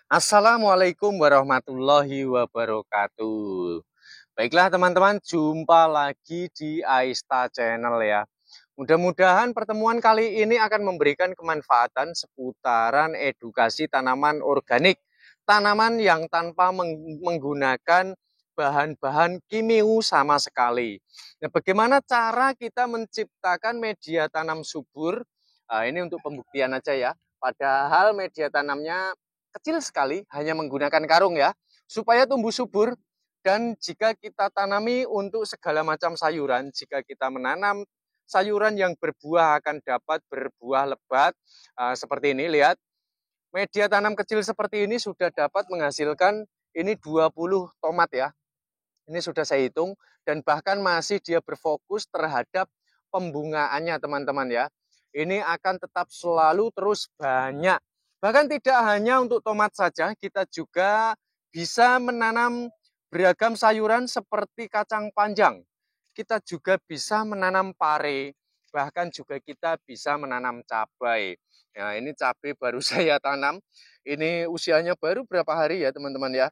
Assalamualaikum warahmatullahi wabarakatuh. Baiklah teman-teman, jumpa lagi di Aista Channel ya. Mudah-mudahan pertemuan kali ini akan memberikan kemanfaatan seputaran edukasi tanaman organik. Tanaman yang tanpa menggunakan bahan-bahan kimia sama sekali. Nah, bagaimana cara kita menciptakan media tanam subur? Ini untuk pembuktian aja ya. Padahal media tanamnya kecil sekali, hanya menggunakan karung ya, supaya tumbuh subur. Dan jika kita tanami untuk segala macam sayuran, jika kita menanam sayuran yang berbuah akan dapat berbuah lebat. Seperti ini, lihat. Media tanam kecil seperti ini sudah dapat menghasilkan ini 20 tomat ya. Ini sudah saya hitung dan bahkan masih dia berfokus terhadap pembungaannya teman-teman ya. Ini akan tetap selalu terus banyak. Bahkan tidak hanya untuk tomat saja, kita juga bisa menanam beragam sayuran seperti kacang panjang. Kita juga bisa menanam pare, bahkan juga kita bisa menanam cabai. Nah, ini cabai baru saya tanam. Ini usianya baru berapa hari ya teman-teman ya.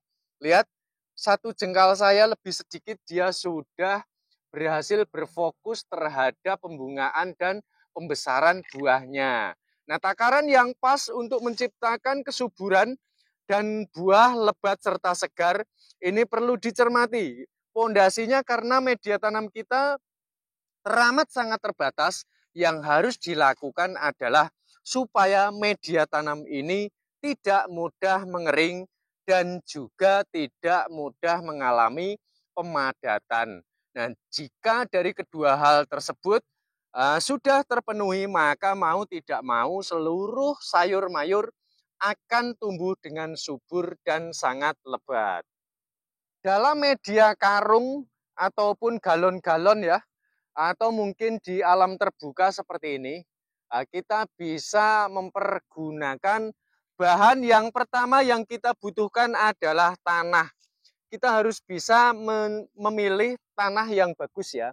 Lihat, satu jengkal saya lebih sedikit dia sudah berhasil berfokus terhadap pembungaan dan pembesaran buahnya. Nah, takaran yang pas untuk menciptakan kesuburan dan buah lebat serta segar ini perlu dicermati. Pondasinya karena media tanam kita teramat sangat terbatas, yang harus dilakukan adalah supaya media tanam ini tidak mudah mengering dan juga tidak mudah mengalami pemadatan. Nah, jika dari kedua hal tersebut sudah terpenuhi, maka mau tidak mau seluruh sayur mayur akan tumbuh dengan subur dan sangat lebat. Dalam media karung ataupun galon-galon ya, atau mungkin di alam terbuka seperti ini, kita bisa mempergunakan bahan yang pertama yang kita butuhkan adalah tanah. Kita harus bisa memilih tanah yang bagus ya.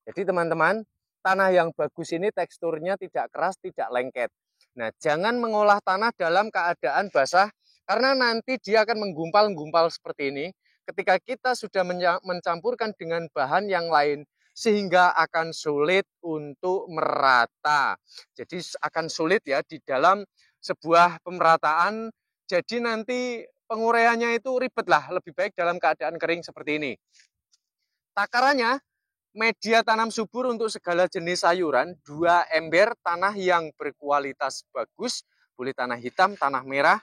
Jadi teman-teman, tanah yang bagus ini teksturnya tidak keras, tidak lengket. Nah, jangan mengolah tanah dalam keadaan basah, karena nanti dia akan menggumpal-gumpal seperti ini. Ketika kita sudah mencampurkan dengan bahan yang lain, sehingga akan sulit untuk merata. Jadi akan sulit ya di dalam sebuah pemerataan. Jadi nanti penguraiannya itu ribet lah, lebih baik dalam keadaan kering seperti ini. Takarannya, media tanam subur untuk segala jenis sayuran, 2 ember tanah yang berkualitas bagus, boleh tanah hitam, tanah merah,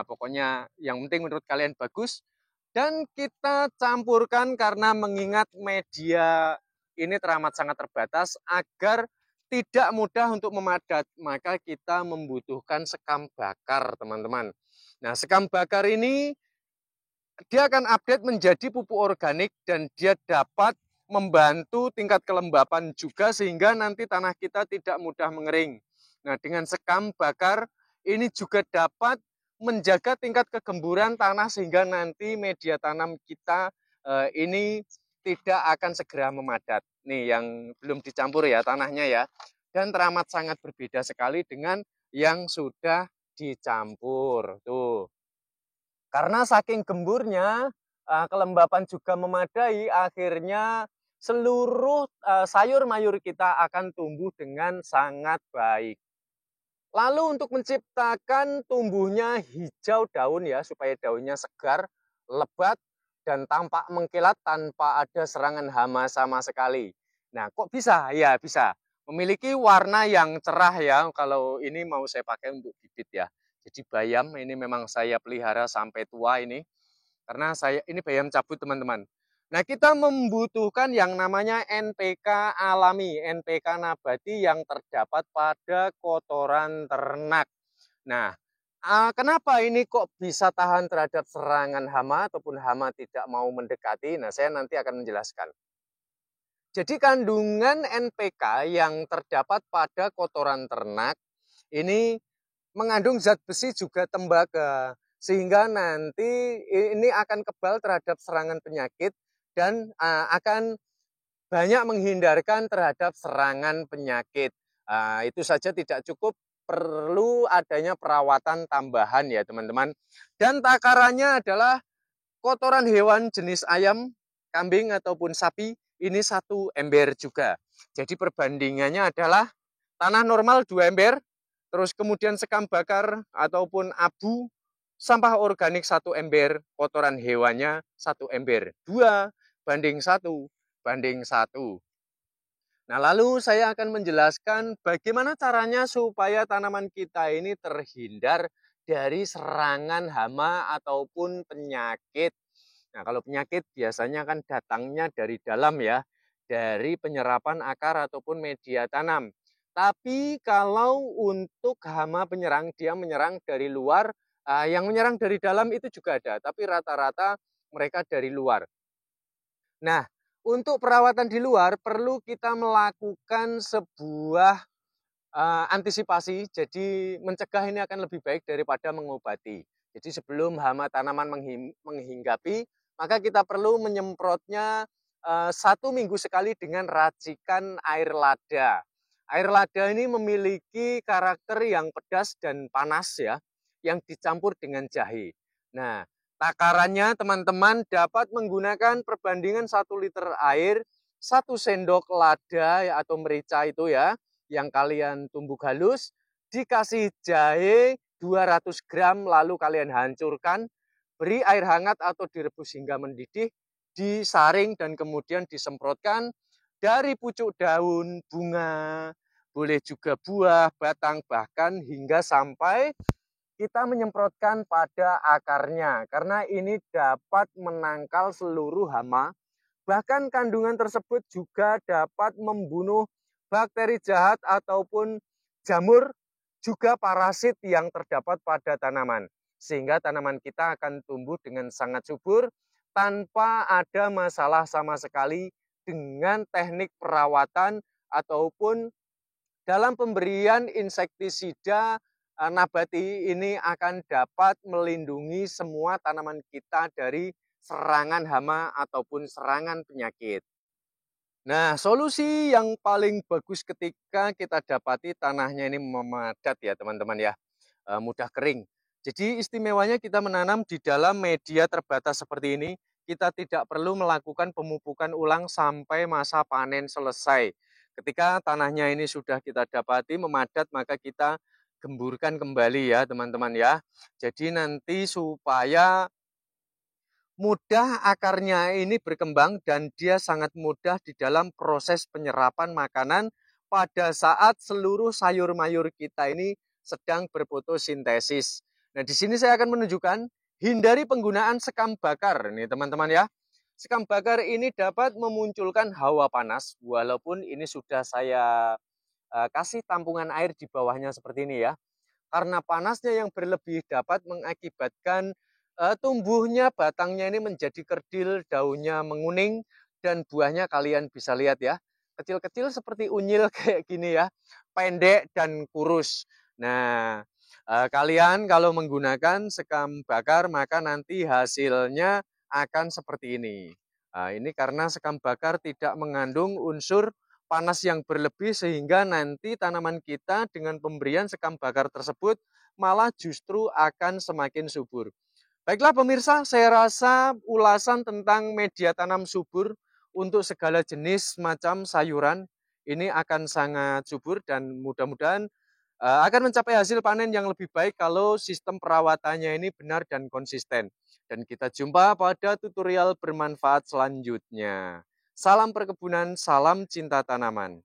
pokoknya yang penting menurut kalian bagus. Dan kita campurkan karena mengingat media ini teramat sangat terbatas, agar tidak mudah untuk memadat, maka kita membutuhkan sekam bakar teman-teman. Nah, sekam bakar ini dia akan update menjadi pupuk organik dan dia dapat membantu tingkat kelembapan juga sehingga nanti tanah kita tidak mudah mengering. Nah, dengan sekam bakar ini juga dapat menjaga tingkat kegemburan tanah sehingga nanti media tanam kita ini tidak akan segera memadat. Nih yang belum dicampur ya tanahnya ya. Dan teramat sangat berbeda sekali dengan yang sudah dicampur. Tuh. Karena saking gemburnya, kelembapan juga memadai, akhirnya seluruh sayur mayur kita akan tumbuh dengan sangat baik. Lalu untuk menciptakan tumbuhnya hijau daun ya, supaya daunnya segar, lebat, dan tampak mengkilat tanpa ada serangan hama sama sekali. Nah, kok bisa? Ya, bisa. Memiliki warna yang cerah ya, kalau ini mau saya pakai untuk bibit ya. Jadi bayam ini memang saya pelihara sampai tua ini, karena saya ini bayam cabut teman-teman. Nah, kita membutuhkan yang namanya NPK alami, NPK nabati yang terdapat pada kotoran ternak. Nah, kenapa ini kok bisa tahan terhadap serangan hama ataupun hama tidak mau mendekati? Nah, saya nanti akan menjelaskan. Jadi kandungan NPK yang terdapat pada kotoran ternak ini mengandung zat besi juga tembaga, sehingga nanti ini akan kebal terhadap serangan penyakit dan akan banyak menghindarkan terhadap serangan penyakit. Itu saja tidak cukup, perlu adanya perawatan tambahan ya teman-teman. Dan takarannya adalah kotoran hewan jenis ayam, kambing ataupun sapi ini 1 ember juga. Jadi perbandingannya adalah tanah normal 2 ember, terus kemudian sekam bakar ataupun abu sampah organik 1 ember, kotoran hewannya 1 ember. 2:1 banding 1. Nah, lalu saya akan menjelaskan bagaimana caranya supaya tanaman kita ini terhindar dari serangan hama ataupun penyakit. Nah, kalau penyakit biasanya kan datangnya dari dalam ya, dari penyerapan akar ataupun media tanam. Tapi kalau untuk hama penyerang, dia menyerang dari luar, yang menyerang dari dalam itu juga ada, tapi rata-rata mereka dari luar. Nah, untuk perawatan di luar perlu kita melakukan sebuah antisipasi, jadi mencegah ini akan lebih baik daripada mengobati. Jadi sebelum hama tanaman menghinggapi, maka kita perlu menyemprotnya 1 minggu sekali dengan racikan air lada. Air lada ini memiliki karakter yang pedas dan panas ya, yang dicampur dengan jahe. Nah, takarannya teman-teman dapat menggunakan perbandingan 1 liter air, 1 sendok lada atau merica itu ya, yang kalian tumbuk halus, dikasih jahe 200 gram, lalu kalian hancurkan, beri air hangat atau direbus hingga mendidih, disaring dan kemudian disemprotkan dari pucuk daun, bunga, boleh juga buah, batang, bahkan hingga sampai kita menyemprotkan pada akarnya, karena ini dapat menangkal seluruh hama. Bahkan kandungan tersebut juga dapat membunuh bakteri jahat ataupun jamur, juga parasit yang terdapat pada tanaman. Sehingga tanaman kita akan tumbuh dengan sangat subur tanpa ada masalah sama sekali dengan teknik perawatan ataupun dalam pemberian insektisida nabati ini akan dapat melindungi semua tanaman kita dari serangan hama ataupun serangan penyakit. Nah, solusi yang paling bagus ketika kita dapati tanahnya ini memadat ya teman-teman ya, mudah kering. Jadi istimewanya kita menanam di dalam media terbatas seperti ini, kita tidak perlu melakukan pemupukan ulang sampai masa panen selesai. Ketika tanahnya ini sudah kita dapati memadat, maka kita gemburkan kembali ya teman-teman ya. Jadi nanti supaya mudah akarnya ini berkembang dan dia sangat mudah di dalam proses penyerapan makanan pada saat seluruh sayur mayur kita ini sedang berfotosintesis. Nah, di sini saya akan menunjukkan hindari penggunaan sekam bakar nih teman-teman ya. Sekam bakar ini dapat memunculkan hawa panas walaupun ini sudah saya kasih tampungan air di bawahnya seperti ini ya. Karena panasnya yang berlebih dapat mengakibatkan tumbuhnya batangnya ini menjadi kerdil, daunnya menguning, dan buahnya kalian bisa lihat ya. Kecil-kecil seperti unyil kayak gini ya, pendek dan kurus. Nah, kalian kalau menggunakan sekam bakar maka nanti hasilnya akan seperti ini. Ini karena sekam bakar tidak mengandung unsur panas yang berlebih sehingga nanti tanaman kita dengan pemberian sekam bakar tersebut malah justru akan semakin subur. Baiklah pemirsa, saya rasa ulasan tentang media tanam subur untuk segala jenis macam sayuran ini akan sangat subur dan mudah-mudahan akan mencapai hasil panen yang lebih baik kalau sistem perawatannya ini benar dan konsisten. Dan kita jumpa pada tutorial bermanfaat selanjutnya. Salam perkebunan, salam cinta tanaman.